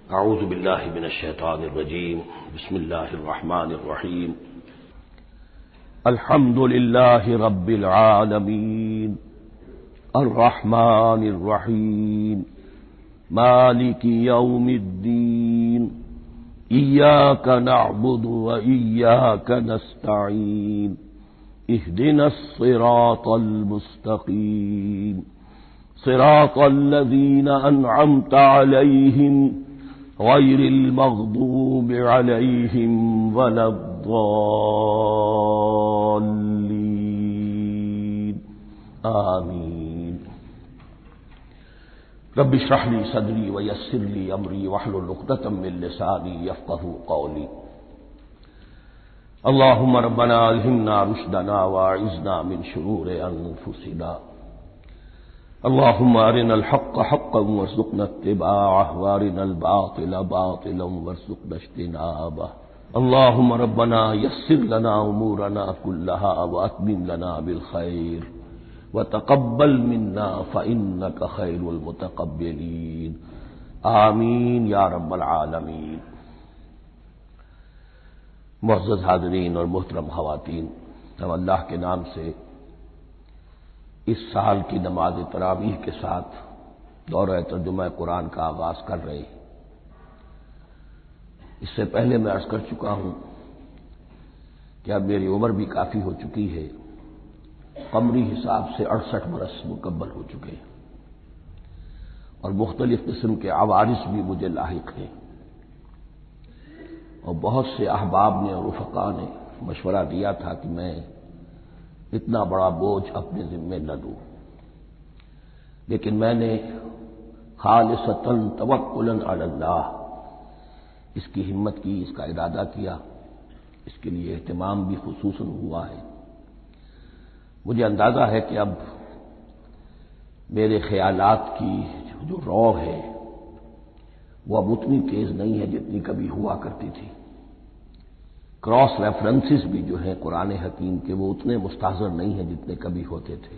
اعوذ باللہ من الشیطان الرجیم بسم اللہ الرحمن الرحیم الحمد للہ رب العالمین الرحمن الرحیم مالک یوم الدین ایاک نعبد وایاک نستعین اہدنا الصراط المستقیم صراط الذین انعمت علیہم غیر المغضوب علیہم ولا الضالین آمین۔ رب اشرح لی صدری ویسر لی امری واحلل عقدۃ من لسانی یفقہوا قولی۔ اللہم ربنا الہمنا رشدنا واعذنا من شرور انفسنا، اللهم أرنا الحق حقا وارزقنا اتباعه وارنا الباطل باطلا وارزقنا اجتنابه، اللهم ربنا يسر لنا أمورنا كلها وأتمم لنا بالخير وتقبل منا فإنك خير المتقبلين آمین یا رب العالمین۔ معزز حاضرین اور محترم خواتین، ہم اللہ کے نام سے اس سال کی نماز تراویح کے ساتھ دورہ ترجمہ قرآن کا آغاز کر رہے ہیں۔ اس سے پہلے میں عرض کر چکا ہوں کہ اب میری عمر بھی کافی ہو چکی ہے، قمری حساب سے 68 برس مکمل ہو چکے ہیں، اور مختلف قسم کے عوارض بھی مجھے لاحق ہیں، اور بہت سے احباب نے اور رفقاء نے مشورہ دیا تھا کہ میں اتنا بڑا بوجھ اپنے ذمے نہ لوں، لیکن میں نے خالصتاً توکلاً علی اللہ اس کی ہمت کی، اس کا ارادہ کیا، اس کے لیے اہتمام بھی خصوصاً ہوا ہے۔ مجھے اندازہ ہے کہ اب میرے خیالات کی جو رو ہے وہ اب اتنی تیز نہیں ہے جتنی کبھی ہوا کرتی تھی، کراس ریفرنسز بھی جو ہیں قرآن حکیم کے وہ اتنے مستحضر نہیں ہیں جتنے کبھی ہوتے تھے،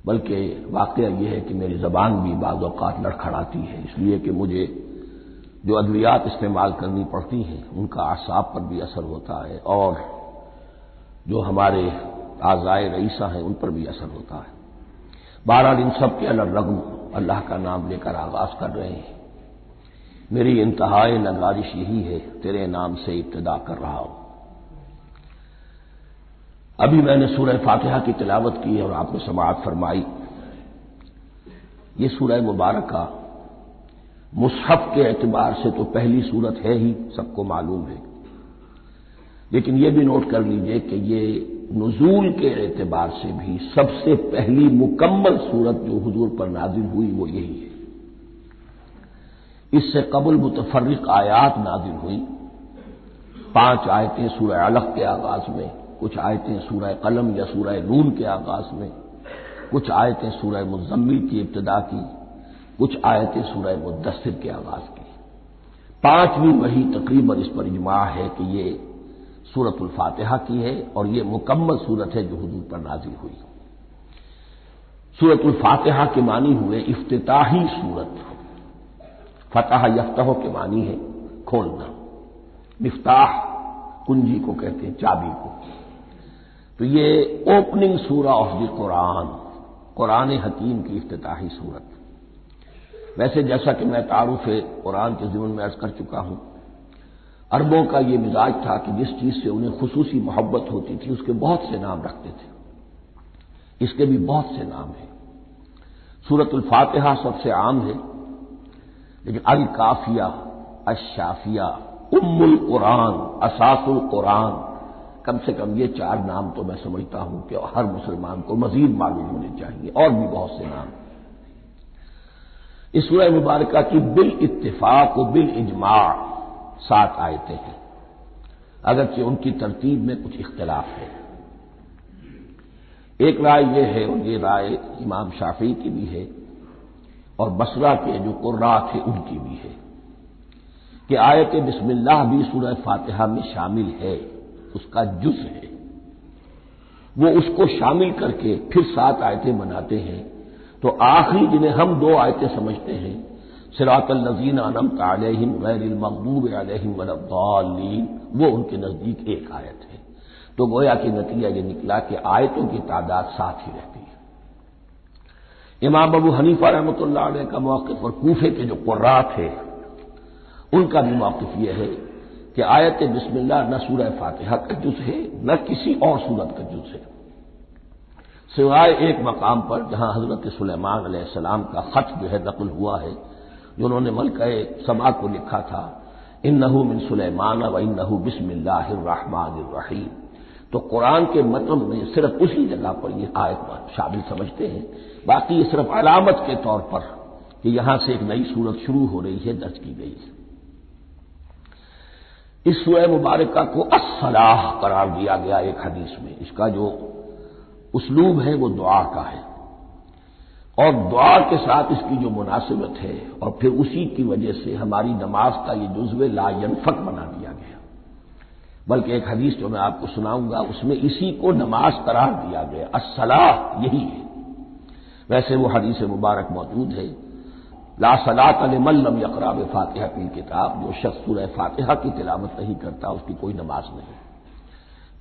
بلکہ واقعہ یہ ہے کہ میری زبان بھی بعض اوقات لڑکھڑاتی ہے، اس لیے کہ مجھے جو ادویات استعمال کرنی پڑتی ہیں ان کا اعصاب پر بھی اثر ہوتا ہے، اور جو ہمارے اعضائے رئیسہ ہیں ان پر بھی اثر ہوتا ہے۔ بہرحال ان سب کے الرغم اللہ کا نام لے کر آغاز کر رہے ہیں۔ میری انتہائی نگارش یہی ہے، تیرے نام سے ابتدا کر رہا ہوں۔ ابھی میں نے سورہ فاتحہ کی تلاوت کی اور آپ نے سماعت فرمائی۔ یہ سورہ مبارکہ مصحف کے اعتبار سے تو پہلی سورت ہے ہی، سب کو معلوم ہے، لیکن یہ بھی نوٹ کر لیجئے کہ یہ نزول کے اعتبار سے بھی سب سے پہلی مکمل سورت جو حضور پر نازل ہوئی وہ یہی ہے۔ اس سے قبل متفرق آیات نازل ہوئی، 5 آیتیں سورہ علق کے آغاز میں، کچھ آیتیں سورہ قلم یا سورہ نون کے آغاز میں، کچھ آیتیں سورہ مزمل کی ابتدا کی، کچھ آیتیں سورہ مدثر کے آغاز کی۔ 5ویں وحی تقریباً اس پر اجماع ہے کہ یہ سورۃ الفاتحہ کی ہے، اور یہ مکمل سورت ہے جو حضور پر نازل ہوئی۔ سورۃ الفاتحہ کے معنی ہوئے افتتاحی سورت، فتح یفتح کے معنی ہے کھولنا، مفتاح کنجی کو کہتے ہیں، چابی کو، تو یہ اوپننگ سورہ آف دی قرآن، قرآن حکیم کی افتتاحی سورت۔ ویسے جیسا کہ میں تعارف قرآن کے ضمن میں عرض کر چکا ہوں، عربوں کا یہ مزاج تھا کہ جس چیز سے انہیں خصوصی محبت ہوتی تھی اس کے بہت سے نام رکھتے تھے، اس کے بھی بہت سے نام ہیں۔ سورۃ الفاتحہ سب سے عام ہے، لیکن الکافیہ، الشافیہ، ام القرآن، اساس القرآن، کم سے کم یہ 4 نام تو میں سمجھتا ہوں کہ ہر مسلمان کو مزید معلوم ہونے چاہیے، اور بھی بہت سے نام۔ اس سورہ مبارکہ کی بالاتفاق و بالاجماع 7 آیتیں ہیں، اگرچہ ان کی ترتیب میں کچھ اختلاف ہے۔ ایک رائے یہ ہے، اور یہ رائے امام شافعی کی بھی ہے اور بصرہ کے جو قراء تھے ان کی بھی ہے، کہ آیت بسم اللہ بھی سورہ فاتحہ میں شامل ہے، اس کا جز ہے، وہ اس کو شامل کر کے پھر 7 آیتیں بناتے ہیں، تو آخری جنہیں ہم 2 آیتیں سمجھتے ہیں صراط الذین انعمت علیہم غیر المغضوب علیہم ولا الضالین، وہ ان کے نزدیک ایک آیت ہے۔ تو گویا کہ نتیجہ یہ نکلا کہ آیتوں کی تعداد 7 ہی رہتی ہے۔ امام ابو حنیفہ رحمۃ اللہ علیہ کا موقف اور کوفے کے جو قراء تھے ان کا بھی موقف یہ ہے کہ آیت بسم اللہ نہ سورہ فاتحہ کا جز ہے نہ کسی اور سورت کا جز ہے، سوائے ایک مقام پر جہاں حضرت سلیمان علیہ السلام کا خط جو ہے نقل ہوا ہے، جو انہوں نے ملکہ سبا کو لکھا تھا، انہ من سلیمان و انہ بسم اللہ الرحمن الرحیم۔ تو قرآن کے متن میں صرف اسی جگہ پر یہ آیت شامل سمجھتے ہیں، باقی یہ صرف علامت کے طور پر کہ یہاں سے ایک نئی سورت شروع ہو رہی ہے درج کی گئی ہے۔ اس سورہ مبارکہ کو الصلاح قرار دیا گیا ایک حدیث میں، اس کا جو اسلوب ہے وہ دعا کا ہے، اور دعا کے ساتھ اس کی جو مناسبت ہے اور پھر اسی کی وجہ سے ہماری نماز کا یہ جزو لا ینفک بنا دیا گیا، بلکہ ایک حدیث جو میں آپ کو سناؤں گا اس میں اسی کو نماز قرار دیا گیا، الصلاح یہی ہے۔ ویسے وہ حدیث مبارک موجود ہے، لا صلاۃ لمن لم یقرأ بفاتحۃ الکتاب، جو شخص سورہ فاتحہ کی تلاوت نہیں کرتا اس کی کوئی نماز نہیں۔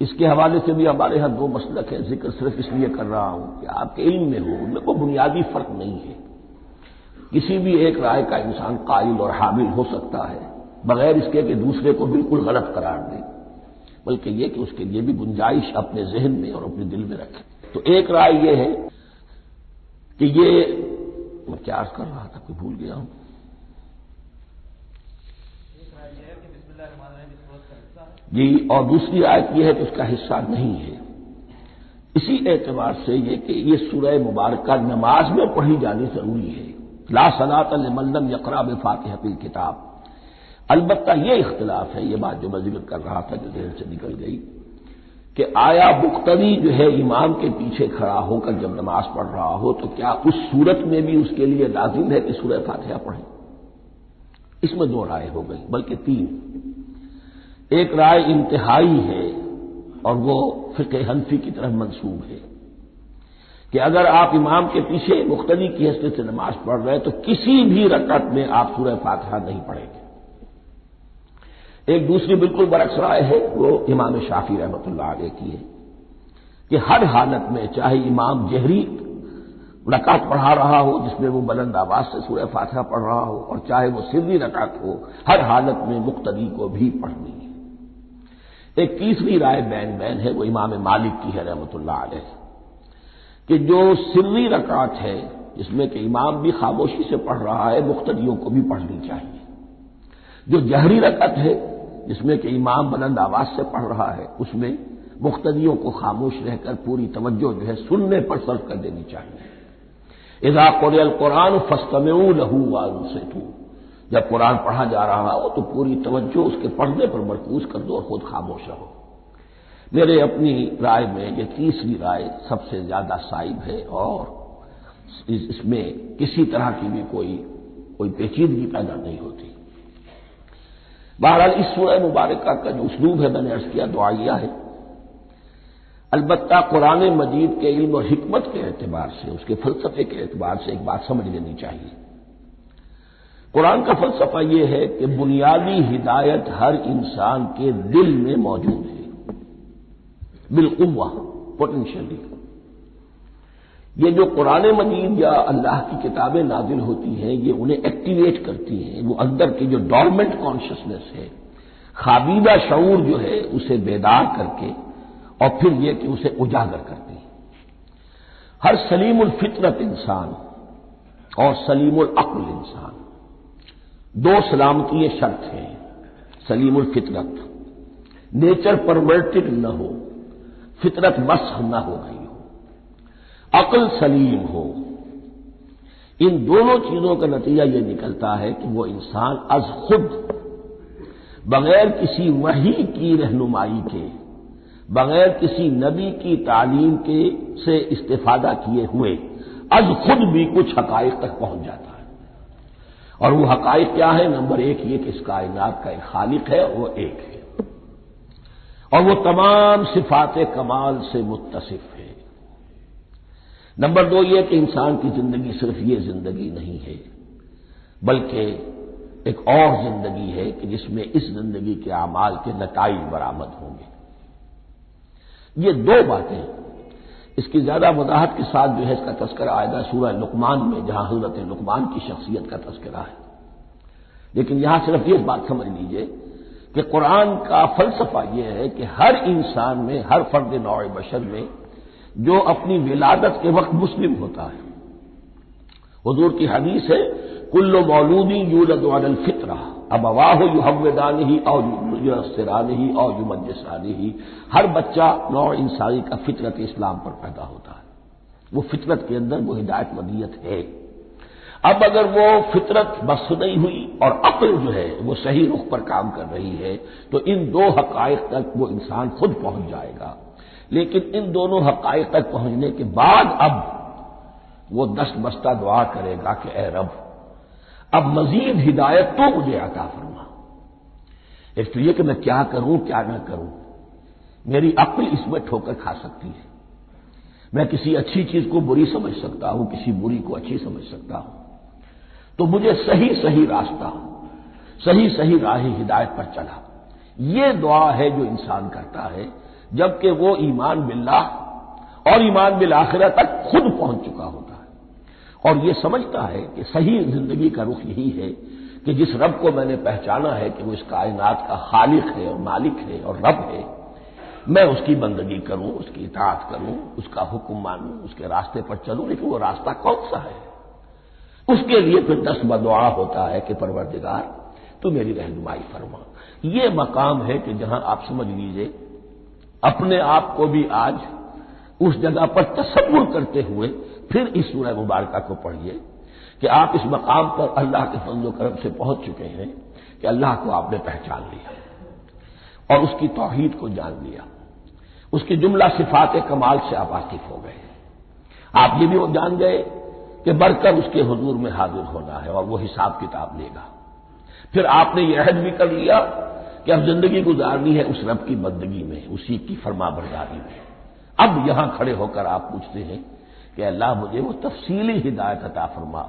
اس کے حوالے سے بھی ہمارے ہاں دو مسلک ہے، ذکر صرف اس لیے کر رہا ہوں کہ آپ کے علم میں ہو، ان میں کوئی بنیادی فرق نہیں ہے، کسی بھی ایک رائے کا انسان قائل اور حامل ہو سکتا ہے بغیر اس کے کہ دوسرے کو بالکل غلط قرار دے، بلکہ یہ کہ اس کے لیے بھی گنجائش اپنے ذہن میں اور اپنے دل میں رکھے۔ تو ایک رائے یہ ہے کہ یہ میں کیا عرض کر رہا تھا کہ بھول گیا ہوں۔ جی، اور دوسری آیت یہ ہے کہ اس کا حصہ نہیں ہے، اسی اعتبار سے یہ کہ یہ سورہ مبارکہ نماز میں پڑھی جانی ضروری ہے، لا صلاۃ لمن لم یقرأ بفاتحۃ الکتاب۔ البتہ یہ اختلاف ہے، یہ بات جو میں ذکر کر رہا تھا جو ذہن سے نکل گئی، کہ آیا مقتدی جو ہے امام کے پیچھے کھڑا ہو کر جب نماز پڑھ رہا ہو تو کیا اس صورت میں بھی اس کے لیے لازم ہے کہ سورہ فاتحہ پڑھیں؟ اس میں دو رائے ہو گئی، بلکہ تین۔ ایک رائے انتہائی ہے اور وہ فقہ حنفی کی طرف منسوب ہے کہ اگر آپ امام کے پیچھے مقتدی کی حیثیت سے نماز پڑھ رہے تو کسی بھی رکعت میں آپ سورہ فاتحہ نہیں پڑھیں گے۔ ایک دوسری بالکل برعکس رائے ہے، وہ امام شافعی رحمۃ اللہ علیہ کی ہے کہ ہر حالت میں چاہے امام جہری رکعت پڑھا رہا ہو جس میں وہ بلند آواز سے سورہ فاتحہ پڑھ رہا ہو اور چاہے وہ سری رکعت ہو، ہر حالت میں مقتدی کو بھی پڑھنی ہے۔ ایک تیسری رائے بین بین ہے، وہ امام مالک کی ہے رحمۃ اللہ علیہ، کہ جو سری رکعت ہے جس میں کہ امام بھی خاموشی سے پڑھ رہا ہے مقتدیوں کو بھی پڑھنی چاہیے، جو جہری رکعت ہے جس میں کہ امام بلند آواز سے پڑھ رہا ہے اس میں مقتدیوں کو خاموش رہ کر پوری توجہ جو ہے سننے پر صرف کر دینی چاہیے۔ اذا قرئ القرآن فاستمعوا له وانصتوا، جب قرآن پڑھا جا رہا ہو تو پوری توجہ اس کے پڑھنے پر مرکوز کر دو اور خود خاموش رہو۔ میرے اپنی رائے میں یہ تیسری رائے سب سے زیادہ صائب ہے اور اس میں کسی طرح کی بھی کوئی پیچیدگی پیدا نہیں ہوتی۔ بہرحال اس سورہ مبارکہ کا جو اسلوب ہے میں نے عرض کیا دعائیہ ہے، البتہ قرآن مجید کے علم اور حکمت کے اعتبار سے، اس کے فلسفے کے اعتبار سے ایک بات سمجھ لینی چاہیے۔ قرآن کا فلسفہ یہ ہے کہ بنیادی ہدایت ہر انسان کے دل میں موجود ہے، بالقوہ، پوٹینشلی۔ یہ جو قرآن مجید یا اللہ کی کتابیں نازل ہوتی ہیں یہ انہیں ایکٹیویٹ کرتی ہیں، وہ اندر کی جو ڈورمنٹ کانشسنس ہے، خوابیدہ شعور جو ہے اسے بیدار کر کے اور پھر یہ کہ اسے اجاگر کرتی ہیں۔ ہر سلیم الفطرت انسان اور سلیم العقل انسان، دو سلامتی شرط ہیں۔ سلیم الفطرت، نیچر پرورٹڈ نہ ہو، فطرت مسخ نہ ہو گئی ہو، عقل سلیم ہو، ان دونوں چیزوں کا نتیجہ یہ نکلتا ہے کہ وہ انسان از خود بغیر کسی وحی کی رہنمائی کے، بغیر کسی نبی کی تعلیم کے سے استفادہ کیے ہوئے از خود بھی کچھ حقائق تک پہنچ جاتا ہے۔ اور وہ حقائق کیا ہے؟ نمبر ایک یہ کہ اس کائنات کا ایک خالق ہے اور وہ ایک ہے، اور وہ تمام صفات کمال سے متصف ہے۔ نمبر دو یہ کہ انسان کی زندگی صرف یہ زندگی نہیں ہے، بلکہ ایک اور زندگی ہے کہ جس میں اس زندگی کے اعمال کے نتائج برآمد ہوں گے۔ یہ دو باتیں، اس کی زیادہ وضاحت کے ساتھ جو ہے اس کا تذکرہ آئے گا سورہ لقمان میں، جہاں حضرت لقمان کی شخصیت کا تذکرہ ہے، لیکن یہاں صرف یہ بات سمجھ لیجئے کہ قرآن کا فلسفہ یہ ہے کہ ہر انسان میں، ہر فرد نوع بشر میں جو اپنی ولادت کے وقت مسلم ہوتا ہے، حضور کی حدیث ہے کل مولود یولد علی الفطرہ ابواہ یحودانہ او ینصرانہ او یمجسانہ، ہر بچہ نوع انسانی کا فطرت اسلام پر پیدا ہوتا ہے، وہ فطرت کے اندر وہ ہدایت مدیت ہے۔ اب اگر وہ فطرت بس نہیں ہوئی اور عقل جو ہے وہ صحیح رخ پر کام کر رہی ہے تو ان دو حقائق تک وہ انسان خود پہنچ جائے گا، لیکن ان دونوں حقائق تک پہنچنے کے بعد اب وہ دست بستہ دعا کرے گا کہ اے رب اب مزید ہدایت تو مجھے عطا فرما۔ ایک تو یہ کہ میں کیا کروں کیا نہ کروں، میری عقل اس میں ٹھوکر کھا سکتی ہے، میں کسی اچھی چیز کو بری سمجھ سکتا ہوں، کسی بری کو اچھی سمجھ سکتا ہوں، تو مجھے صحیح راستہ، صحیح راہ ہدایت پر چلا۔ یہ دعا ہے جو انسان کرتا ہے جبکہ وہ ایمان باللہ اور ایمان بالآخرہ تک خود پہنچ چکا ہوتا ہے اور یہ سمجھتا ہے کہ صحیح زندگی کا رخ یہی ہے کہ جس رب کو میں نے پہچانا ہے کہ وہ اس کائنات کا خالق ہے اور مالک ہے اور رب ہے، میں اس کی بندگی کروں، اس کی اطاعت کروں، اس کا حکم مانوں، اس کے راستے پر چلوں، لیکن وہ راستہ کون سا ہے؟ اس کے لیے پھر دست بدعا ہوتا ہے کہ پروردگار تو میری رہنمائی فرما۔ یہ مقام ہے کہ جہاں آپ سمجھ لیجئے اپنے آپ کو بھی آج اس جگہ پر تصور کرتے ہوئے پھر اس سورہ مبارکہ کو پڑھیے کہ آپ اس مقام پر اللہ کے فضل و کرم سے پہنچ چکے ہیں کہ اللہ کو آپ نے پہچان لیا اور اس کی توحید کو جان لیا، اس کی جملہ صفات کمال سے آپ واقف ہو گئے، آپ یہ بھی جان گئے کہ بڑھ کر اس کے حضور میں حاضر ہونا ہے اور وہ حساب کتاب لے گا۔ پھر آپ نے یہ عہد بھی کر لیا کہ اب زندگی گزارنی ہے اس رب کی بندگی میں، اسی کی فرما برداری میں۔ اب یہاں کھڑے ہو کر آپ پوچھتے ہیں کہ اللہ مجھے وہ تفصیلی ہدایت عطا فرما،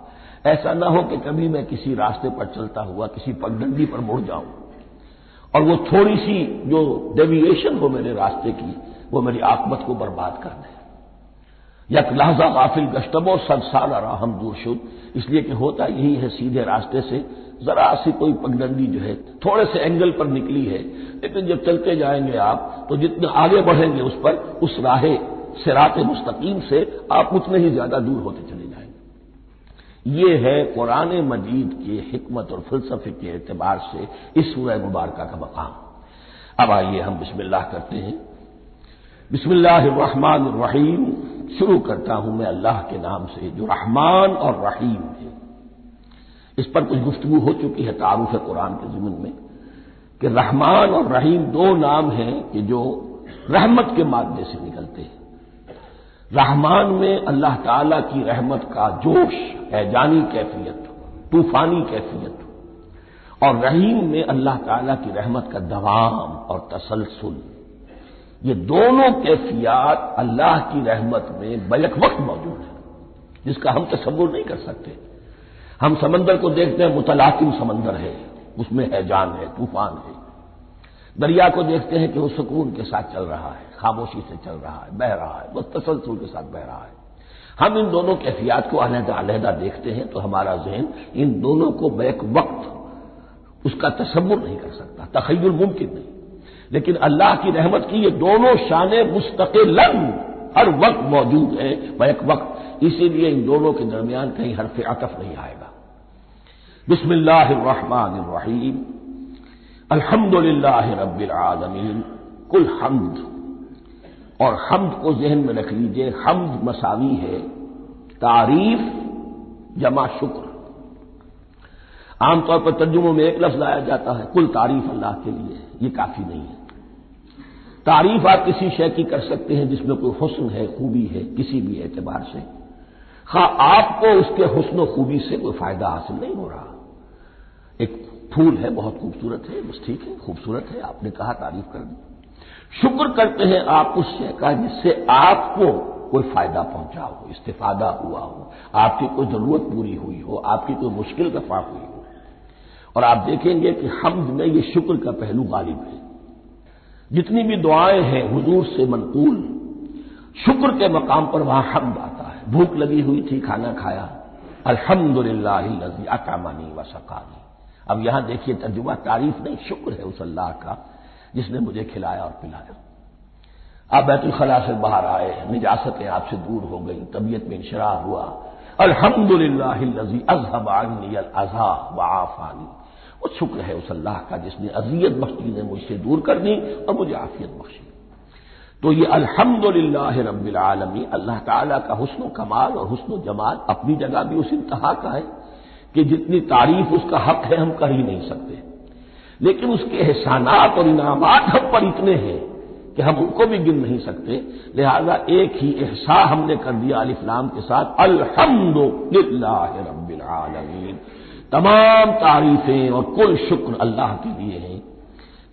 ایسا نہ ہو کہ کبھی میں کسی راستے پر چلتا ہوا کسی پگڈنڈی پر مڑ جاؤں اور وہ تھوڑی سی جو ڈیویشن ہو میرے راستے کی وہ میری عاقبت کو برباد کر دے۔ یک لحظہ غافل گشتم و صد سال راہم دور شد، اس لیے کہ ہوتا یہی ہے صیدھے راستے سے ذرا سی کوئی پگڈنڈی جو ہے تھوڑے سے اینگل پر نکلی ہے، لیکن جب چلتے جائیں گے آپ تو جتنے آگے بڑھیں گے اس پر، اس راہ صراط مستقیم سے آپ اتنے ہی زیادہ دور ہوتے چلے جائیں گے۔ یہ ہے قرآن مجید کی حکمت اور فلسفے کے اعتبار سے اس سورہ مبارکہ کا مقام۔ اب آئیے ہم بسم اللہ کرتے ہیں۔ بسم اللہ الرحمن الرحیم، شروع کرتا ہوں میں اللہ کے نام سے جو رحمان اور رحیم ہے۔ اس پر کچھ گفتگو ہو چکی ہے تعارف قرآن کے ضمن میں کہ رحمان اور رحیم دو نام ہیں کہ جو رحمت کے مادے سے نکلتے ہیں۔ رحمان میں اللہ تعالی کی رحمت کا جوش، ہیجانی کیفیت، طوفانی کیفیت، اور رحیم میں اللہ تعالی کی رحمت کا دوام اور تسلسل۔ یہ دونوں کیفیات اللہ کی رحمت میں بیک وقت موجود ہیں جس کا ہم تصور نہیں کر سکتے۔ ہم سمندر کو دیکھتے ہیں، متلاطم سمندر ہے، اس میں ہیجان ہے، طوفان ہے۔ دریا کو دیکھتے ہیں کہ وہ سکون کے ساتھ چل رہا ہے، خاموشی سے چل رہا ہے، بہہ رہا ہے، بس تسلسل کے ساتھ بہہ رہا ہے۔ ہم ان دونوں کیفیات کو علیحدہ علیحدہ دیکھتے ہیں تو ہمارا ذہن ان دونوں کو بیک وقت اس کا تصور نہیں کر سکتا، تخیل ممکن نہیں۔ لیکن اللہ کی رحمت کی یہ دونوں شانیں مستقلاً ہر وقت موجود ہیں بیک وقت، اسی لیے ان دونوں کے درمیان کہیں حرف عطف نہیں آئے گا۔ بسم اللہ الرحمن الرحیم، الحمد للہ رب العالمین، کل حمد، اور حمد کو ذہن میں رکھ لیجئے، حمد مساوی ہے تعریف جمع شکر۔ عام طور پر ترجموں میں ایک لفظ لایا جاتا ہے، کل تعریف اللہ کے لیے، یہ کافی نہیں ہے۔ تعریف آپ کسی شے کی کر سکتے ہیں جس میں کوئی حسن ہے، خوبی ہے، کسی بھی اعتبار سے، خواہ آپ کو اس کے حسن و خوبی سے کوئی فائدہ حاصل نہیں ہو رہا۔ ایک پھول ہے، بہت خوبصورت ہے، بس ٹھیک ہے، خوبصورت ہے، آپ نے کہا تعریف کر دی۔ شکر کرتے ہیں آپ اس شے کا جس سے آپ کو کوئی فائدہ پہنچا ہو، استفادہ ہوا ہو، آپ کی کوئی ضرورت پوری ہوئی ہو، آپ کی کوئی مشکل رفع ہوئی ہو۔ اور آپ دیکھیں گے کہ حمد میں یہ شکر کا پہلو غالب ہے۔ جتنی بھی دعائیں ہیں حضور سے منقول، شکر کے مقام پر وہاں حمد آتا ہے۔ بھوک لگی ہوئی تھی، کھانا کھایا، الحمدللہ الذی اطعمنی وسقانی۔ اب یہاں دیکھیے ترجمہ تعریف نہیں، شکر ہے اس اللہ کا جس نے مجھے کھلایا اور پلایا۔ آپ بیت الخلاء سے باہر آئے، نجاستیں آپ سے دور ہو گئی، طبیعت میں انشراح ہوا، الحمدللہ الذی اذھب عنی الاذی وعافانی۔ وہ شکر ہے اس اللہ کا جس نے اذیت بخشی نے مجھ سے دور کر دی اور مجھے عافیت بخشی۔ تو یہ الحمدللہ رب العالمین اللہ تعالیٰ کا حسن و کمال اور حسن و جمال اپنی جگہ بھی اس انتہا کا ہے کہ جتنی تعریف اس کا حق ہے ہم کر ہی نہیں سکتے، لیکن اس کے احسانات اور انعامات ہم پر اتنے ہیں کہ ہم ان کو بھی گن نہیں سکتے۔ لہذا ایک ہی احساء ہم نے کر دیا الف لام کے ساتھ، الحمدللہ رب العالمین۔ تمام تعریفیں اور کل شکر اللہ کے لیے ہیں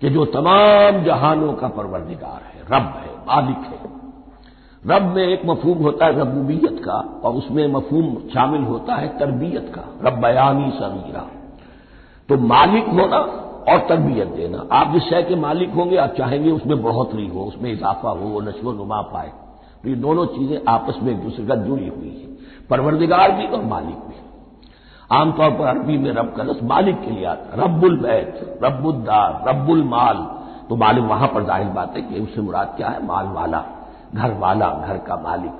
کہ جو تمام جہانوں کا پروردگار ہے، رب ہے، مالک ہے۔ رب میں ایک مفہوم ہوتا ہے ربوبیت کا، اور اس میں مفہوم شامل ہوتا ہے تربیت کا، ربیانی صغیرہ۔ تو مالک ہونا اور تربیت دینا، آپ جس شے کے مالک ہوں گے آپ چاہیں گے اس میں بڑھوتری ہو، اس میں اضافہ ہو، وہ نشو و نما پائے۔ تو یہ دونوں چیزیں آپس میں ایک دوسرے کا جڑی ہوئی ہیں، پروردگار بھی اور مالک بھی۔ عام طور پر عربی میں رب کا لفظ مالک کے لیے آتا ہے، رب البیت، رب الدار، رب المال۔ تو مالک وہاں پر ظاہر بات ہے کہ اس سے مراد کیا ہے، مال والا، گھر والا، گھر کا مالک۔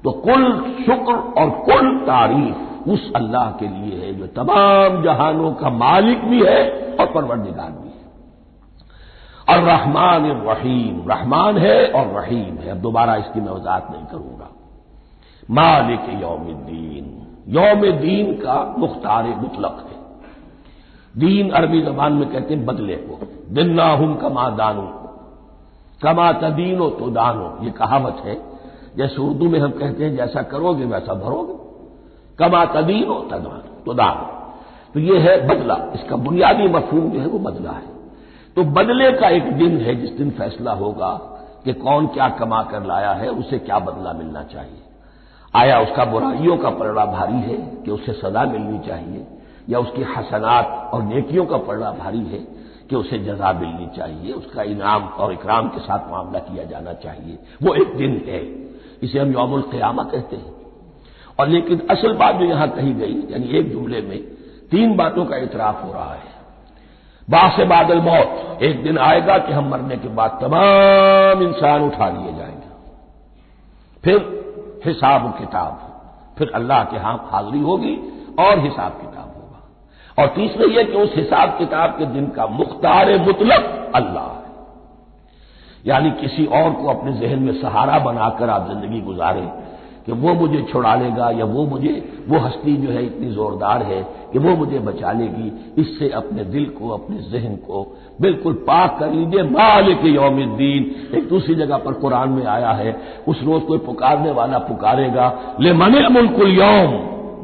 تو کل شکر اور کل تعریف اس اللہ کے لیے ہے جو تمام جہانوں کا مالک بھی ہے اور پروردگار بھی ہے۔ الرحمن الرحیم، رحمان ہے اور رحیم ہے۔ اب دوبارہ اس کی میں وضاحت نہیں کروں گا۔ مالک یوم الدین، یوم دین کا مختار مطلق ہے۔ دین عربی زبان میں کہتے ہیں بدلے کو، دناہم کما دانو، کما تدینو تو دانو، یہ کہاوت ہے۔ جیسے اردو میں ہم کہتے ہیں جیسا کرو گے ویسا بھرو گے، کما تدینو تو دانو، تو یہ ہے بدلہ۔ اس کا بنیادی مفہوم جو ہے وہ بدلہ ہے۔ تو بدلے کا ایک دن ہے جس دن فیصلہ ہوگا کہ کون کیا کما کر لایا ہے، اسے کیا بدلہ ملنا چاہیے۔ آیا اس کا برائیوں کا پلڑا بھاری ہے کہ اسے سزا ملنی چاہیے، یا اس کی حسنات اور نیکیوں کا پلڑا بھاری ہے کہ اسے جزا ملنی چاہیے، اس کا انعام اور اکرام کے ساتھ معاملہ کیا جانا چاہیے۔ وہ ایک دن ہے، اسے ہم یوم القیامہ کہتے ہیں۔ اور لیکن اصل بات جو یہاں کہی گئی، یعنی ایک جملے میں تین باتوں کا اعتراف ہو رہا ہے۔ بعث بعد الموت، ایک دن آئے گا کہ ہم مرنے کے بعد تمام انسان اٹھا لیے جائیں گے، پھر حساب و کتاب، پھر اللہ کے ہاں حاضری ہوگی اور حساب کتاب ہوگا۔ اور تیسرے یہ کہ اس حساب کتاب کے دن کا مختار مطلق اللہ ہے، یعنی کسی اور کو اپنے ذہن میں سہارا بنا کر آپ زندگی گزاریں کہ وہ مجھے چھڑا لے گا، یا وہ ہستی جو ہے اتنی زوردار ہے کہ وہ مجھے بچا لے گی، اس سے اپنے دل کو، اپنے ذہن کو بالکل پاک کر لیجیے۔ مالک یوم الدین، ایک دوسری جگہ پر قرآن میں آیا ہے، اس روز کوئی پکارنے والا پکارے گا، لمن الملک اليوم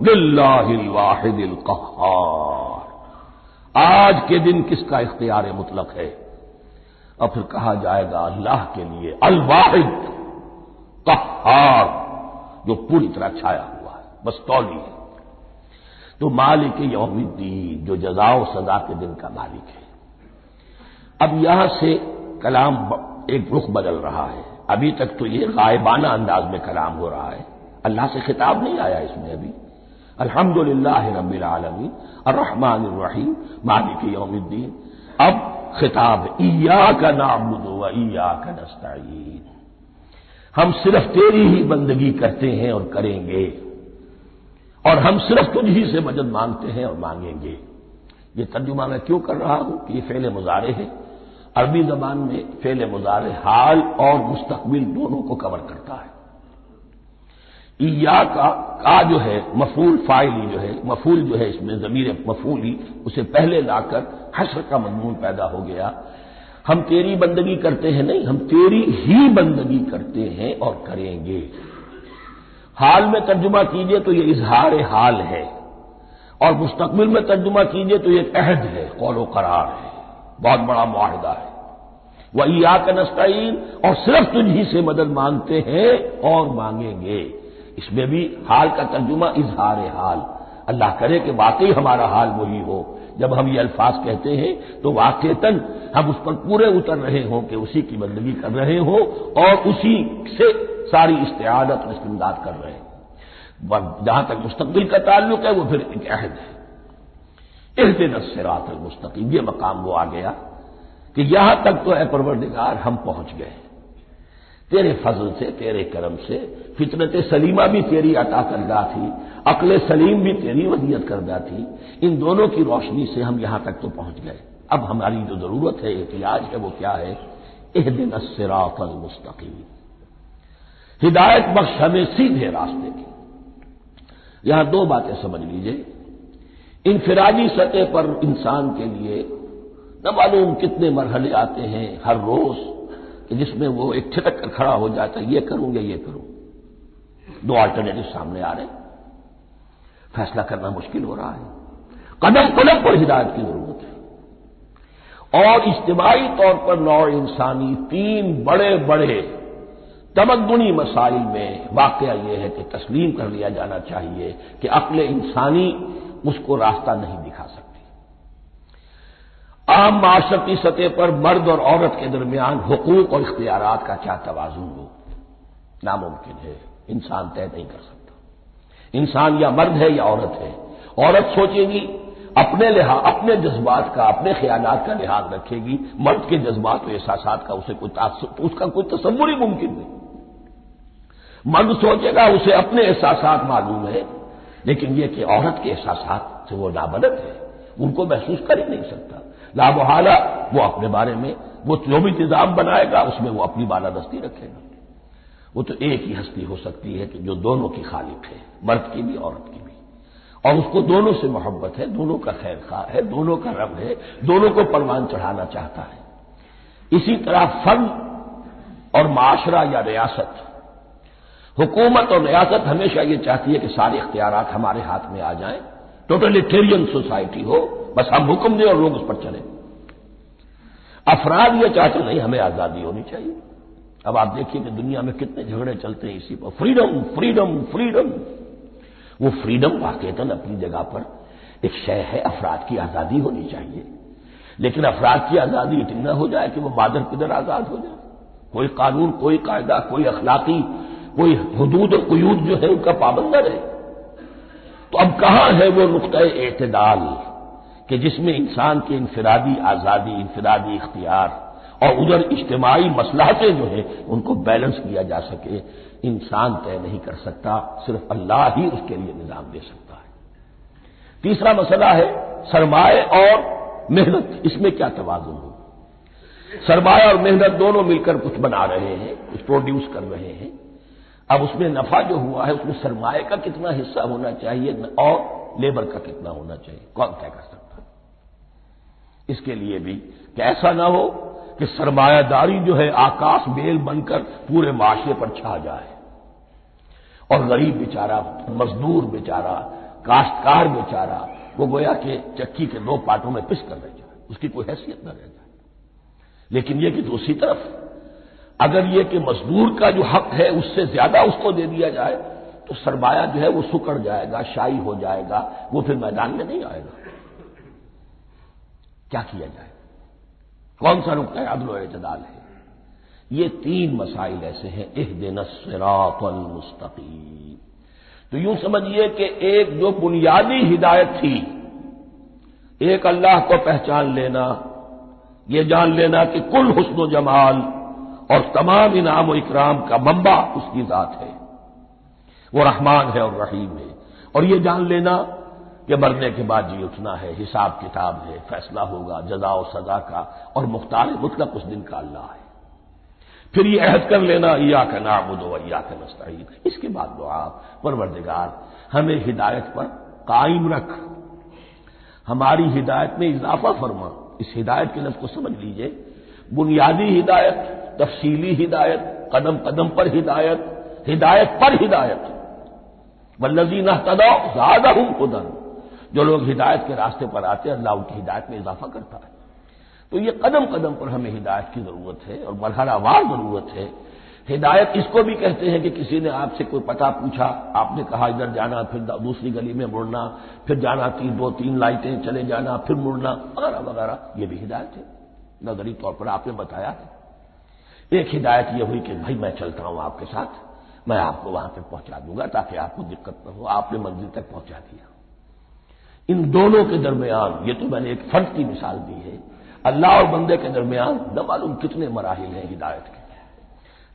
للہ الواحد القہار، آج کے دن کس کا اختیار مطلق ہے؟ اور پھر کہا جائے گا اللہ کے لیے، الواحد قہار، جو پوری طرح چھایا ہوا ہے، بس تولی ہے۔ تو مالک یوم الدین، جو جزا و سزا کے دن کا مالک ہے۔ اب یہاں سے کلام ایک رخ بدل رہا ہے۔ ابھی تک تو یہ غائبانہ انداز میں کلام ہو رہا ہے، اللہ سے خطاب نہیں آیا اس میں ابھی۔ الحمدللہ رب العالمین الرحمن الرحیم مالک یوم الدین۔ اب خطاب ایاک نعبد و ایاک نستعین، ہم صرف تیری ہی بندگی کرتے ہیں اور کریں گے، اور ہم صرف تجھ ہی سے مدد مانگتے ہیں اور مانگیں گے۔ یہ ترجمہ میں کیوں کر رہا ہوں کہ یہ فعل مضارع ہے۔ عربی زبان میں فعل مضارع حال اور مستقبل دونوں کو کور کرتا ہے۔ ایاک کا جو ہے مفعول فاعلی جو ہے، مفعول جو ہے اس میں ضمیر مفعولی، اسے پہلے لا کر حشر کا مضمون پیدا ہو گیا۔ ہم تیری بندگی کرتے ہیں نہیں، ہم تیری ہی بندگی کرتے ہیں اور کریں گے۔ حال میں ترجمہ کیجئے تو یہ اظہار حال ہے، اور مستقبل میں ترجمہ کیجئے تو یہ عہد ہے، قول و قرار ہے، بہت بڑا معاہدہ ہے۔ وَإِيَّاكَ نَسْتَعِينُ، اور صرف تجھی سے مدد مانگتے ہیں اور مانگیں گے۔ اس میں بھی حال کا ترجمہ اظہار حال، اللہ کرے کہ واقعی ہمارا حال وہی ہو، جب ہم یہ الفاظ کہتے ہیں تو واقعتاً ہم اس پر پورے اتر رہے ہوں کہ اسی کی بندگی کر رہے ہوں اور اسی سے ساری استعانت اور استمداد کر رہے ہیں۔ جہاں تک مستقبل کا تعلق ہے وہ پھر ایک عہد ہے، اہدنا الصراط المستقیم، یہ مقام وہ آ گیا کہ یہاں تک تو اے پروردگار ہم پہنچ گئے، تیرے فضل سے، تیرے کرم سے، فطرت سلیمہ بھی تیری عطا کردہ تھی، عقل سلیم بھی تیری ودیعت کردہ تھی، ان دونوں کی روشنی سے ہم یہاں تک تو پہنچ گئے۔ اب ہماری جو ضرورت ہے، احتیاج ہے، وہ کیا ہے؟ اہدنا الصراط المستقیم، ہدایت بخش ہمیں سیدھے راستے کی۔ یہاں دو باتیں سمجھ لیجئے، انفرادی سطح پر انسان کے لیے نہ معلوم کتنے مرحلے آتے ہیں ہر روز کہ جس میں وہ ایک چھٹک کر کھڑا ہو جاتا ہے، یہ کروں یا یہ کروں، دو آلٹرنیٹو سامنے آ رہے ہیں، فیصلہ کرنا مشکل ہو رہا ہے، قدم قدم پر ہدایت کی ضرورت ہے۔ اور اجتماعی طور پر نوع انسانی تین بڑے بڑے تمدنی مسائل میں واقعہ یہ ہے کہ تسلیم کر لیا جانا چاہیے کہ عقل انسانی اس کو راستہ نہیں دکھا سکتی۔ عام معاشرتی سطح پر مرد اور عورت کے درمیان حقوق اور اختیارات کا کیا توازن ہو، ناممکن ہے، انسان طے نہیں کر سکتا۔ انسان یا مرد ہے یا عورت ہے، عورت سوچے گی اپنے لحاظ، اپنے جذبات کا، اپنے خیالات کا لحاظ رکھے گی، مرد کے جذبات و احساسات کا اس کا کوئی تصور ہی ممکن نہیں۔ مرد سوچے گا اسے اپنے احساسات معلوم ہے، لیکن یہ کہ عورت کے احساسات سے وہ نابلد ہے، ان کو محسوس کر ہی نہیں سکتا، لا محالہ وہ اپنے بارے میں وہ جو بھی نظام بنائے گا اس میں وہ اپنی بالادستی رکھے گا۔ وہ تو ایک ہی ہستی ہو سکتی ہے کہ جو دونوں کی خالق ہے، مرد کی بھی عورت کی بھی، اور اس کو دونوں سے محبت ہے، دونوں کا خیر خواہ ہے، دونوں کا رب ہے، دونوں کو پروان چڑھانا چاہتا ہے۔ اسی طرح فرد اور معاشرہ یا ریاست، حکومت اور ریاست ہمیشہ یہ چاہتی ہے کہ سارے اختیارات ہمارے ہاتھ میں آ جائیں، ٹوٹلیٹیرین سوسائٹی ہو، بس ہم حکم دیں اور لوگ اس پر چلیں۔ افراد یہ چاہتے نہیں، ہمیں آزادی ہونی چاہیے۔ اب آپ دیکھیے کہ دنیا میں کتنے جھگڑے چلتے ہیں اسی پر، فریڈم فریڈم فریڈم۔ وہ فریڈم واقعتاً اپنی جگہ پر ایک شے ہے، افراد کی آزادی ہونی چاہیے، لیکن افراد کی آزادی اتنی نہ ہو جائے کہ وہ مادر پدر آزاد ہو جائے، کوئی قانون، کوئی قاعدہ، کوئی اخلاقی، کوئی حدود اور قیود جو ہے ان کا پابند نہ رہے۔ تو اب کہاں ہے وہ نقطۂ اعتدال کہ جس میں انسان کی انفرادی آزادی، انفرادی اختیار اور ادھر اجتماعی مصلحتیں جو ہیں ان کو بیلنس کیا جا سکے؟ انسان طے نہیں کر سکتا، صرف اللہ ہی اس کے لیے نظام دے سکتا ہے۔ تیسرا مسئلہ ہے سرمایہ اور محنت، اس میں کیا توازن ہو؟ سرمایہ اور محنت دونوں مل کر کچھ بنا رہے ہیں، کچھ پروڈیوس کر رہے ہیں۔ اب اس میں نفع جو ہوا ہے اس میں سرمایہ کا کتنا حصہ ہونا چاہیے اور لیبر کا کتنا ہونا چاہیے، کون طے کر سکتا ہے؟ اس کے لیے بھی کہ ایسا نہ ہو کہ سرمایہ داری جو ہے آکاش بیل بن کر پورے معاشرے پر چھا جائے اور غریب بیچارہ، مزدور بیچارہ، کاشتکار بیچارہ وہ گویا کہ چکی کے دو پارٹوں میں پس کر رہ جائے، اس کی کوئی حیثیت نہ رہ جائے۔ لیکن یہ کہ دوسری طرف اگر یہ کہ مزدور کا جو حق ہے اس سے زیادہ اس کو دے دیا جائے تو سرمایہ جو ہے وہ سکڑ جائے گا، شائی ہو جائے گا، وہ پھر میدان میں نہیں آئے گا۔ کیا کیا جائے؟ کون سا نقطہ عدل و اعتدال ہے؟ یہ تین مسائل ایسے ہیں، اہدنا الصراط المستقیم۔ تو یوں سمجھیے کہ ایک جو بنیادی ہدایت تھی، ایک اللہ کو پہچان لینا، یہ جان لینا کہ کل حسن و جمال اور تمام انعام و اکرام کا منبع اس کی ذات ہے، وہ رحمان ہے اور رحیم ہے، اور یہ جان لینا کہ مرنے کے بعد جی اٹھنا ہے، حساب کتاب ہے، فیصلہ ہوگا جزا و سزا کا، اور مختار مطلق اس دن کا اللہ ہے۔ پھر یہ عہد کر لینا ایاک نعبد و ایاک نستعین۔ اس کے بعد دعا، پروردگار ہمیں ہدایت پر قائم رکھ، ہماری ہدایت میں اضافہ فرما۔ اس ہدایت کے لفظ کو سمجھ لیجئے، بنیادی ہدایت، تفصیلی ہدایت، قدم قدم پر ہدایت، ہدایت پر ہدایت۔ والذین اہتدوا زادہم ہدی، جو لوگ ہدایت کے راستے پر آتے ہیں اللہ ان کی ہدایت میں اضافہ کرتا ہے۔ تو یہ قدم قدم پر ہمیں ہدایت کی ضرورت ہے اور مرحلہ وار ضرورت ہے۔ ہدایت اس کو بھی کہتے ہیں کہ کسی نے آپ سے کوئی پتہ پوچھا، آپ نے کہا ادھر جانا، پھر دوسری گلی میں مڑنا، پھر جانا دو تین لائٹیں چلے جانا، پھر مڑنا وغیرہ وغیرہ، یہ بھی ہدایت ہے، نظری طور پر آپ نے بتایا ہے۔ ایک ہدایت یہ ہوئی کہ بھائی میں چلتا ہوں آپ کے ساتھ، میں آپ کو وہاں پہ پہنچا دوں گا تاکہ آپ کو دقت نہ ہو، آپ نے منزل تک پہنچا دیا۔ ان دونوں کے درمیان، یہ تو میں نے ایک فرد کی مثال دی ہے، اللہ اور بندے کے درمیان نہ معلوم کتنے مراحل ہیں ہدایت کے۔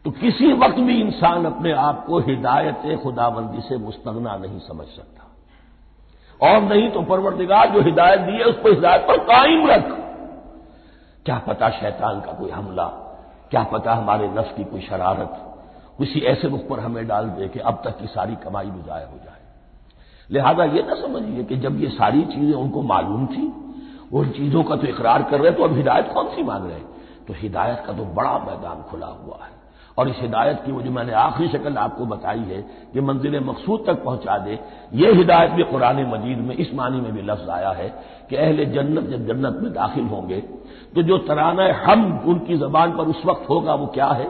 تو کسی وقت بھی انسان اپنے آپ کو ہدایت خداوندی سے مستغنا نہیں سمجھ سکتا، اور نہیں تو پروردگار جو ہدایت دی ہے اس کو ہدایت پر قائم رکھ۔ کیا پتہ شیطان کا کوئی حملہ، کیا پتہ ہمارے نفس کی کوئی شرارت کسی ایسے رخ پر ہمیں ڈال دے کہ اب تک کی ساری کمائی بھی ضائع ہو جائے۔ لہذا یہ نہ سمجھیے کہ جب یہ ساری چیزیں ان کو معلوم تھی، وہ ان چیزوں کا تو اقرار کر رہے تو اب ہدایت کون سی مانگ رہے؟ تو ہدایت کا تو بڑا میدان کھلا ہوا ہے، اور اس ہدایت کی وہ جو میں نے آخری شکل آپ کو بتائی ہے کہ منزل مقصود تک پہنچا دے، یہ ہدایت بھی قرآن مجید میں اس معنی میں بھی لفظ آیا ہے کہ اہل جنت جب جنت میں داخل ہوں گے تو جو ترانہ حمد ان کی زبان پر اس وقت ہوگا وہ کیا ہے؟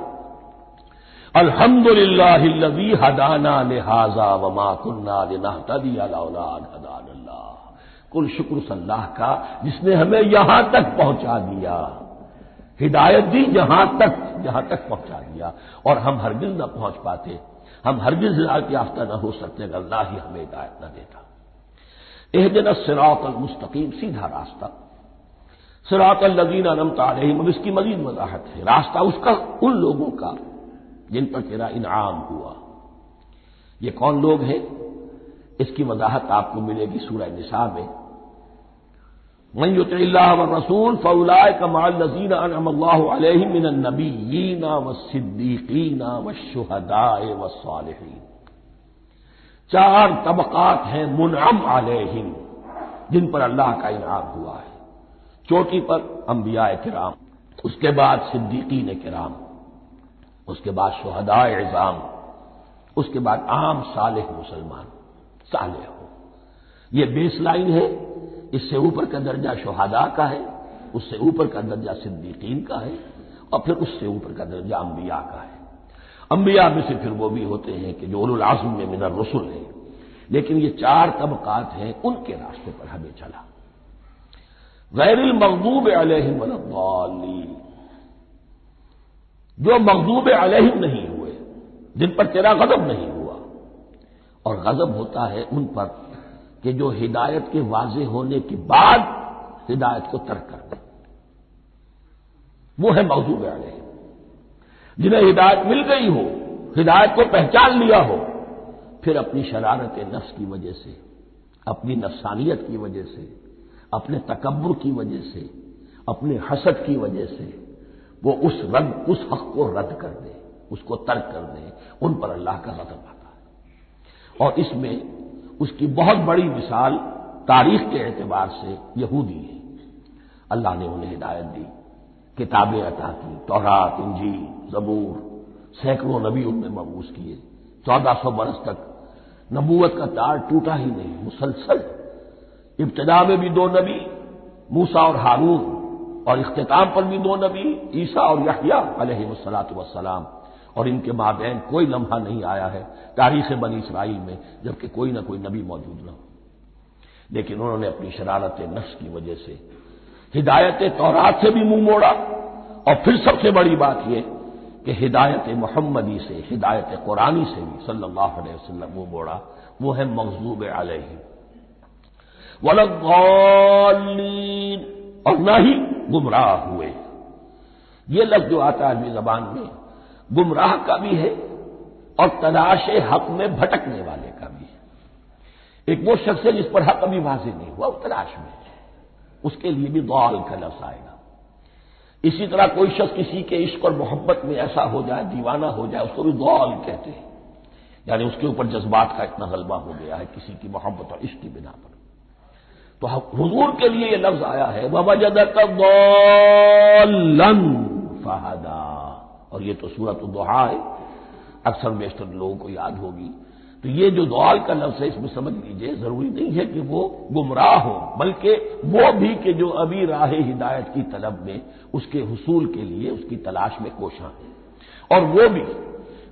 الحمدللہ الذی ہدانا لہذا وما کنا لنہتدی لولا ان ہدانا اللہ۔ کل شکر اس اللہ کا جس نے ہمیں یہاں تک پہنچا دیا، ہدایت دی جہاں تک پہنچا دیا، اور ہم ہرگز نہ پہنچ پاتے، ہم ہرگز ہدایت یافتہ نہ ہو سکتے اگر اللہ ہی ہمیں ہدایت نہ دیتا۔ اہدنا الصراط المستقیم، سیدھا راستہ، صراط الذین انعمت علیہم، اب اس کی مزید وضاحت ہے، راستہ اس کا ان لوگوں کا جن پر تیرا انعام ہوا۔ یہ کون لوگ ہیں؟ اس کی وضاحت آپ کو ملے گی سورہ نساء میں، من یطع اللہ والرسول فاولئک مع الذین انعم اللہ علیہم من النبیین والصدیقین والشہداء والصالحین۔ چار طبقات ہیں منعم علیہم جن پر اللہ کا انعام ہوا ہے۔ چوٹی پر انبیاء کرام، اس کے بعد صدیقین کرام، اس کے بعد شہداء عظام، اس کے بعد عام صالح مسلمان، صالح ہو۔ یہ بیس لائن ہے، اس سے اوپر کا درجہ شہداء کا ہے، اس سے اوپر کا درجہ صدیقین کا ہے، اور پھر اس سے اوپر کا درجہ انبیاء کا ہے۔ انبیاء میں سے پھر وہ بھی ہوتے ہیں کہ جو اولو العزم میں من الرسل ہیں، لیکن یہ چار طبقات ہیں، ان کے راستے پر ہمیں چلا۔ غیر المغضوب علیہم ولا الضالین، جو مغضوب علیہم نہیں ہوئے، جن پر تیرا غضب نہیں ہوا، اور غضب ہوتا ہے ان پر کہ جو ہدایت کے واضح ہونے کے بعد ہدایت کو ترک کر دیں، وہ ہے مغضوب علیہم۔ جنہیں ہدایت مل گئی ہو، ہدایت کو پہچان لیا ہو، پھر اپنی شرارت نفس کی وجہ سے، اپنی نفسانیت کی وجہ سے، اپنے تکبر کی وجہ سے، اپنے حسد کی وجہ سے وہ اس حق کو رد کر دے، اس کو ترک کر دے، ان پر اللہ کا غضب آتا ہے۔ اور اس میں اس کی بہت بڑی مثال تاریخ کے اعتبار سے یہودی ہے۔ اللہ نے انہیں ہدایت دی، کتابیں عطا کی، تورات، انجیل، زبور، سینکڑوں نبی ان میں مبعوث کیے، 1400 برس تک نبوت کا تار ٹوٹا ہی نہیں، مسلسل۔ ابتدا میں بھی 2 نبی، موسیٰ اور ہارون، اور اختتام پر بھی 2 نبی، عیسیٰ اور یحییٰ علیہ الصلاۃ والسلام، اور ان کے مابین کوئی لمحہ نہیں آیا ہے تاریخ بنی اسرائیل میں جبکہ کوئی نہ کوئی نبی موجود نہ ہو۔ لیکن انہوں نے اپنی شرارت نفس کی وجہ سے ہدایت تورات سے بھی منہ موڑا، اور پھر سب سے بڑی بات یہ کہ ہدایت محمدی سے، ہدایت قرآنی سے بھی صلی اللہ علیہ وسلم منہ موڑا، وہ ہے مغضوب علیہم ولا الضالین، اور نہ ہی گمراہ ہوئے۔ یہ لفظ جو آتا ہے عربی زبان میں گمراہ کا بھی ہے اور تلاش حق میں بھٹکنے والے کا بھی ہے۔ ایک وہ شخص ہے جس پر حق ابھی واضح نہیں ہوا، وہ تلاش میں ہے، اس کے لیے بھی ضال کا لفظ آئے گا۔ اسی طرح کوئی شخص کسی کے عشق اور محبت میں ایسا ہو جائے، دیوانہ ہو جائے، اس کو بھی ضال کہتے ہیں، یعنی اس کے اوپر جذبات کا اتنا غلبہ ہو گیا ہے کسی کی محبت اور عشق کی بنا پر۔ تو حضور کے لیے یہ لفظ آیا ہے وَوَجَدَكَ ضَالًّا فَهَدَىٰ، اور یہ تو سورۃ الضحیٰ ہے، اکثر بیشتر لوگوں کو یاد ہوگی۔ تو یہ جو دوال کا لفظ ہے اس میں سمجھ لیجئے ضروری نہیں ہے کہ وہ گمراہ ہو، بلکہ وہ بھی کہ جو ابھی راہ ہدایت کی طلب میں اس کے حصول کے لیے اس کی تلاش میں کوشاں ہیں، اور وہ بھی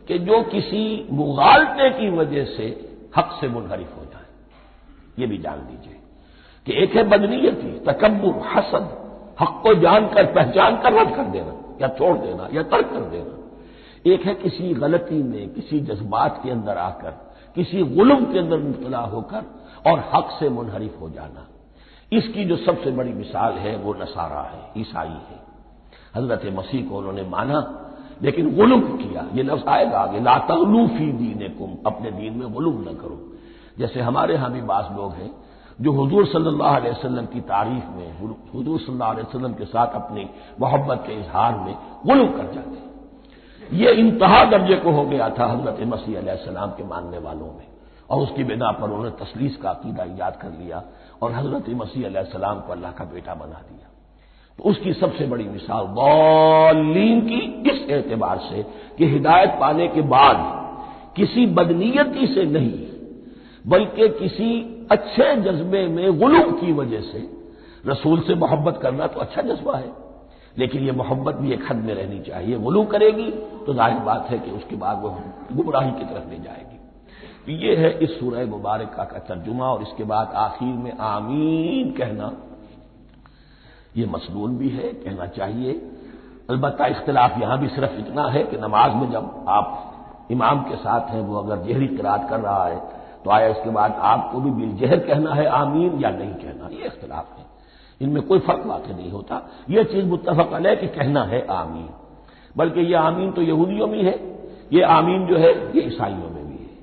کہ جو کسی مغالطے کی وجہ سے حق سے منحرف ہو جائے۔ یہ بھی جان لیجئے کہ ایک ہے بدنیتی، تکبر، حسد، حق کو جان کر پہچان کر رد کر دینا یا چھوڑ دینا یا ترک کر دینا، ایک ہے کسی غلطی میں کسی جذبات کے اندر آ کر کسی غلم کے اندر مبتلا ہو کر اور حق سے منحرف ہو جانا۔ اس کی جو سب سے بڑی مثال ہے وہ نصارہ ہے، عیسائی ہے۔ حضرت مسیح کو انہوں نے مانا لیکن غلم کیا، یہ لفظ آئے گا آگے، لا تغلو فی دینکم، اپنے دین میں غلم نہ کرو۔ جیسے ہمارے ہاں بھی بعض لوگ ہیں جو حضور صلی اللہ علیہ وسلم کی تعریف میں، حضور صلی اللہ علیہ وسلم کے ساتھ اپنی محبت کے اظہار میں غلو کر جاتے ہیں۔ یہ انتہا درجے کو ہو گیا تھا حضرت مسیح علیہ السلام کے ماننے والوں میں، اور اس کی بنا پر انہوں نے تثلیث کا عقیدہ ایجاد کر لیا اور حضرت مسیح علیہ السلام کو اللہ کا بیٹا بنا دیا۔ تو اس کی سب سے بڑی مثال ضالین کی اس اعتبار سے کہ ہدایت پانے کے بعد کسی بدنیتی سے نہیں بلکہ کسی اچھے جذبے میں غلو کی وجہ سے، رسول سے محبت کرنا تو اچھا جذبہ ہے لیکن یہ محبت بھی ایک حد میں رہنی چاہیے، غلو کرے گی تو ظاہر بات ہے کہ اس کے بعد وہ گمراہی کی طرف لے جائے گی۔ یہ ہے اس سورہ مبارکہ کا ترجمہ، اور اس کے بعد آخر میں آمین کہنا یہ مسنون بھی ہے، کہنا چاہیے۔ البتہ اختلاف یہاں بھی صرف اتنا ہے کہ نماز میں جب آپ امام کے ساتھ ہیں، وہ اگر جہری قرات کر رہا ہے تو آیا اس کے بعد آپ کو بھی بالجہر کہنا ہے آمین یا نہیں کہنا، یہ اختلاف ہے، ان میں کوئی فرق واقع نہیں ہوتا۔ یہ چیز متفق علیہ کہ کہنا ہے آمین، بلکہ یہ آمین تو یہودیوں میں ہے، یہ آمین جو ہے یہ عیسائیوں میں بھی ہے،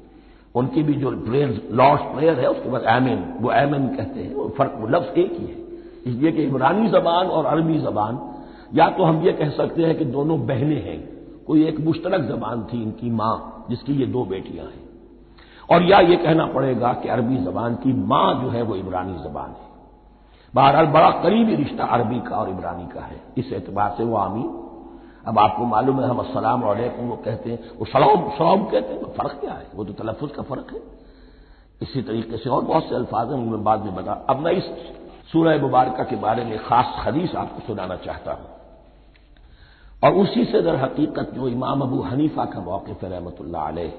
ان کی بھی جو پریئر لارڈس پریئر ہے اس کے بعد آمین، وہ آمین کہتے ہیں، وہ فرق وہ لفظ ایک ہی ہے۔ اس لیے کہ عبرانی زبان اور عربی زبان، یا تو ہم یہ کہہ سکتے ہیں کہ دونوں بہنیں ہیں، کوئی ایک مشترک زبان تھی ان کی ماں جس کی یہ دو بیٹیاں ہیں، اور یا یہ کہنا پڑے گا کہ عربی زبان کی ماں جو ہے وہ عبرانی زبان ہے۔ بہرحال بڑا قریبی رشتہ عربی کا اور عبرانی کا ہے، اس اعتبار سے وہ آمین۔ اب آپ کو معلوم ہے ہم السلام علیکم وہ کہتے ہیں، وہ سلام کہتے ہیں، فرق کیا ہے؟ وہ تو تلفظ کا فرق ہے۔ اسی طریقے سے اور بہت سے الفاظ ہیں، ان میں بعد میں بتا۔ اب میں اس سورہ مبارکہ کے بارے میں خاص حدیث آپ کو سنانا چاہتا ہوں، اور اسی سے در حقیقت جو امام ابو حنیفہ کا موقف ہے رحمۃ اللہ علیہ،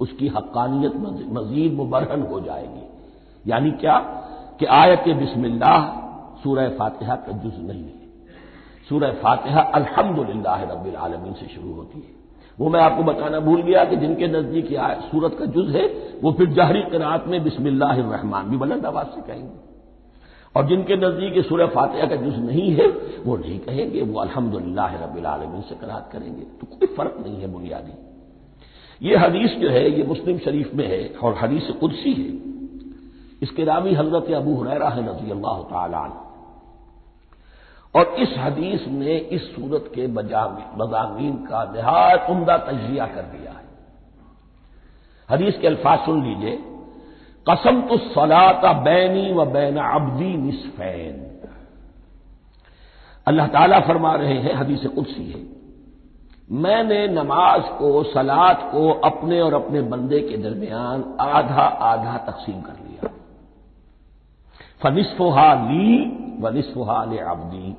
اس کی حقانیت مزید مبرہن ہو جائے گی۔ یعنی کیا کہ آیت بسم اللہ سورہ فاتحہ کا جز نہیں ہے، سورہ فاتحہ الحمدللہ رب العالمین سے شروع ہوتی ہے۔ وہ میں آپ کو بتانا بھول گیا کہ جن کے نزدیک یہ سورت کا جز ہے وہ پھر جہری قرات میں بسم اللہ الرحمن بھی بلند آواز سے کہیں گے، اور جن کے نزدیک یہ سورہ فاتحہ کا جز نہیں ہے وہ نہیں کہیں گے، وہ الحمدللہ رب العالمین سے قرات کریں گے۔ تو کوئی فرق نہیں ہے بنیادی۔ یہ حدیث جو ہے یہ مسلم شریف میں ہے اور حدیث قدسی ہے، اس کے راوی حضرت ابو ہریرہ ہے رضی اللہ تعالی عنہ، اور اس حدیث میں اس سورت کے مضامین کا نہایت عمدہ تجزیہ کر دیا ہے۔ حدیث کے الفاظ سن لیجئے، قسمت الصلاۃ بینی و بین عبدی نصفین، اللہ تعالیٰ فرما رہے ہیں، حدیث قدسی ہے، میں نے نماز کو، صلاۃ کو اپنے اور اپنے بندے کے درمیان آدھا آدھا تقسیم کر لیا، فنصفھا لی ونصفھا لعبدی،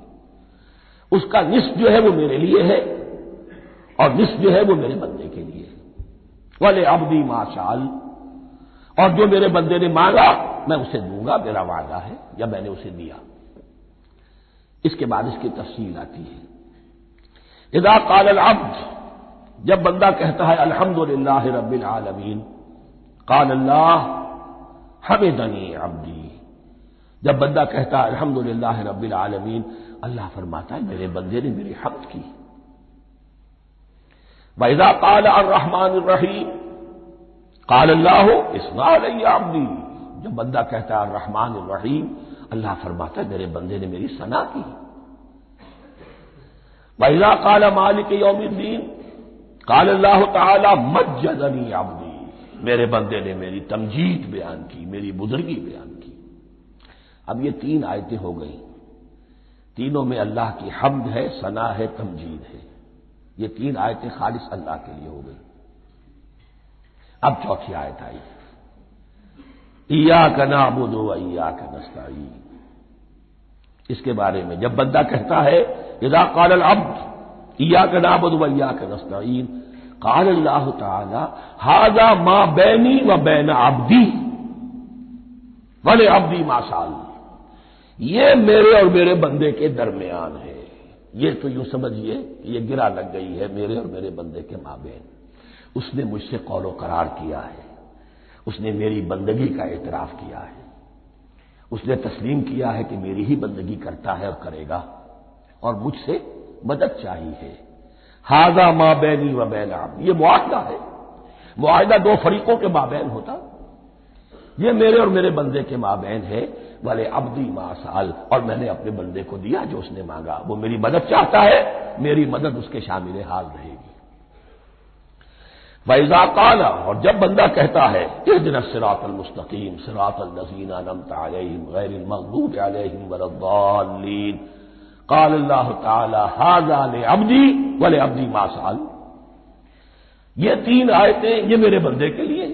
اس کا نصف جو ہے وہ میرے لیے ہے اور نصف جو ہے وہ میرے بندے کے لیے ہے، ولعبدی ما سأل، اور جو میرے بندے نے مانگا میں اسے دوں گا، میرا وعدہ ہے یا میں نے اسے دیا۔ اس کے بعد اس کی تفصیل آتی ہے، اذا قال العبد، جب بندہ کہتا ہے الحمدللہ رب العالمین، قال اللہ حمدنی عبدی، جب بندہ کہتا ہے الحمدللہ رب العالمین، اللہ فرماتا ہے میرے بندے نے میری حمد کی۔ وَإِذَا قَالَ الرَّحْمَٰنُ الرَّحِيمُ قَالَ اللَّهُ اثْنَىٰ عَلَيَّ عَبْدِي، جب بندہ کہتا ہے الرحمن الرحیم، اللہ فرماتا ہے میرے بندے نے میری ثنا کی۔ وَإِذَا قَالَ مَالِكِ يَوْمِ الدِّينِ قَالَ اللَّهُ تَعَالَىٰ مَجَّدَنِي عَبْدِي، میرے بندے نے میری تمجید بیان کی، میری بزرگی بیان کی۔ اب یہ تین آیتیں ہو گئیں، تینوں میں اللہ کی حمد ہے، ثنا ہے، تمجید ہے، یہ تین آیتیں خالص اللہ کے لیے ہو گئی۔ اب چوتھی آیت آئی، ایاک نعبد و ایاک نستعین۔ اس کے بارے میں جب بندہ کہتا ہے اذا قال العبد ایاک نعبد و ایاک نستعین، قال اللہ تعالی ھذا ما بینی و بین عبدی ولعبدی ما سأل، یہ میرے اور میرے بندے کے درمیان ہے۔ یہ تو یوں سمجھیے کہ یہ گرا لگ گئی ہے میرے اور میرے بندے کے مابین۔ اس نے مجھ سے قول و قرار کیا ہے، اس نے میری بندگی کا اعتراف کیا ہے، اس نے تسلیم کیا ہے کہ میری ہی بندگی کرتا ہے اور کرے گا، اور مجھ سے مدد چاہیے ہے۔ ھذا ما بینی و بین عبدی، یہ معاہدہ ہے، معاہدہ دو فریقوں کے مابین ہوتا، یہ میرے اور میرے بندے کے مابین ہے۔ والے عبدی ما سأل، اور میں نے اپنے بندے کو دیا جو اس نے مانگا، وہ میری مدد چاہتا ہے، میری مدد اس کے شامل حال رہے گی۔ وَإِذَا قَالَ، اور جب بندہ کہتا ہے اهْدِنَا الصِّرَاطَ الْمُسْتَقِيمَ صِرَاطَ الَّذِينَ أَنْعَمْتَ عَلَيْهِمْ غَيْرِ الْمَغْضُوبِ عَلَيْهِمْ وَلَا الضَّالِّينَ، قال اللہ تعالی ھذا لعبدی ولعبدی ما سأل، یہ تین آیتیں یہ میرے بندے کے لیے،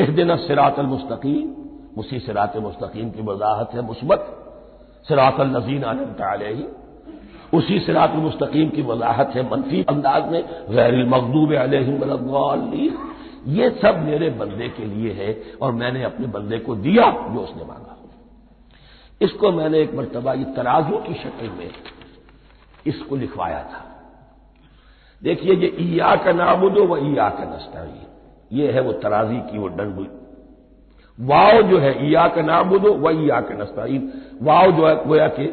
اهْدِنَا الصِّرَاطَ الْمُسْتَقِيمَ، اسی صراط مستقیم کی وضاحت ہے مثبت، صراط الذین انعمت علیہم، اسی صراط المستقیم کی وضاحت ہے منفی انداز میں، غیر المغضوب علیہم ولا الضالین، یہ سب میرے بندے کے لیے ہے اور میں نے اپنے بندے کو دیا جو اس نے مانگا۔ اس کو میں نے ایک مرتبہ یہ ترازو کی شکل میں اس کو لکھوایا تھا۔ دیکھیے یہ ایاک نعبد و ایاک نستعین، یہ ہے وہ ترازی کی وہ ڈنڈ، واو جو ہے ایاک نعبد و ایاک نستعین، واو جو ہے گویا کہ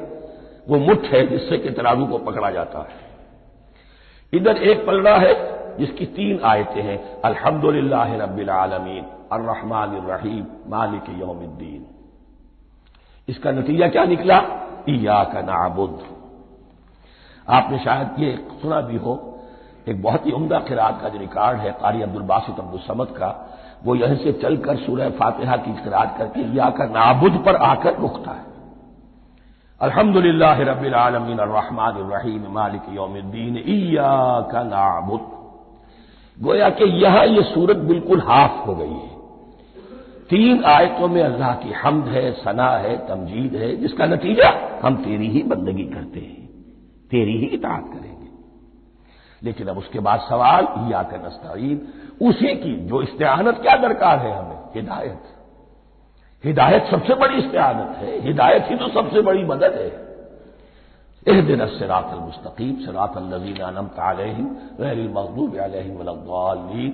وہ مٹھ ہے جس سے کہ ترازو کو پکڑا جاتا ہے۔ ادھر ایک پلڑا ہے جس کی تین آیتیں ہیں، الحمدللہ رب العالمین الرحمن الرحیم مالک یوم الدین۔ اس کا نتیجہ کیا نکلا؟ ایاک نعبد۔ آپ نے شاید یہ سنا بھی ہو، ایک بہت ہی عمدہ قرات کا جو ریکارڈ ہے قاری عبدالباسط عبدالصمد کا، وہ یہیں سے چل کر سورہ فاتحہ کی قرات کر کے ایاک نعبد پر آ کر رکتا ہے، الحمدللہ رب العالمین الرحمن الرحیم مالک یوم الدین ایاک نعبد۔ گویا کہ یہاں یہ صورت بالکل ہاف ہو گئی ہے، تین آیتوں میں اللہ کی حمد ہے، ثنا ہے، تمجید ہے، جس کا نتیجہ ہم تیری ہی بندگی کرتے ہیں، تیری ہی اطاعت کریں گے۔ لیکن اب اس کے بعد سوال ایاک نستعین، اسی کی جو استعانت کیا درکار ہے ہمیں؟ ہدایت۔ ہدایت سب سے بڑی استعانت ہے، ہدایت ہی تو سب سے بڑی مدد ہے۔ اهدنا الصراط المستقیم صراط الذین انعمت علیہم غیر المغضوب علیہم ولا الضالین،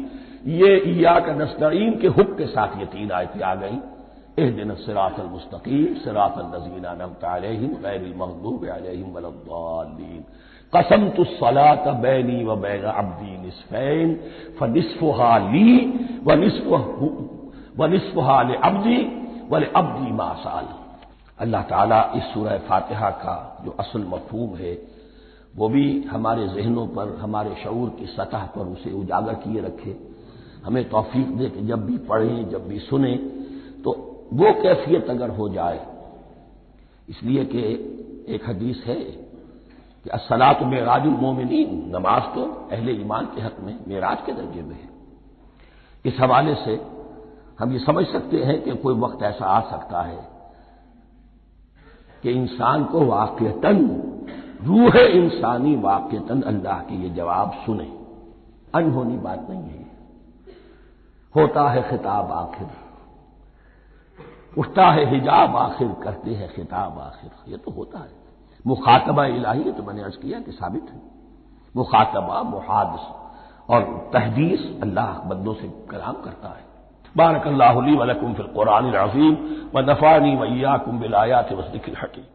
یہ ایاک نستعین کے حکم کے ساتھ یہ تین آیتیں آ گئیں، اهدنا الصراط المستقیم صراط الذین انعمت علیہم غیر المغضوب علیہم ولا الضالین، قسمت الصلاۃ بینی و بین عبدی نصفین فنصفها لی ونصفها لعبدی ولعبدی ما سأل۔ اللہ تعالیٰ اس سورہ فاتحہ کا جو اصل مفہوم ہے وہ بھی ہمارے ذہنوں پر، ہمارے شعور کی سطح پر اسے اجاگر کیے رکھے، ہمیں توفیق دے کہ جب بھی پڑھیں، جب بھی سنیں تو وہ کیفیت اگر ہو جائے، اس لیے کہ ایک حدیث ہے کہ الصلاۃ معراج المومنین، نماز تو اہل ایمان کے حق میں معراج کے درجے میں ہے۔ اس حوالے سے ہم یہ سمجھ سکتے ہیں کہ کوئی وقت ایسا آ سکتا ہے کہ انسان کو واقعتاً، روح انسانی واقعتاً اللہ کے یہ جواب سنے، انہونی بات نہیں ہے۔ ہوتا ہے خطاب آخر، اٹھتا ہے حجاب آخر، کرتے ہیں خطاب آخر، یہ تو ہوتا ہے۔ مخاطبہ الہی ہے تو میں نے عرض کیا کہ ثابت ہے، مخاطبہ، محادث اور تحدیث اللہ بندوں سے کلام کرتا ہے۔ بارک اللہ لی و لکم فی القرآن العظیم ونفعنی و ایاکم بالآیات والذکر الحکیم۔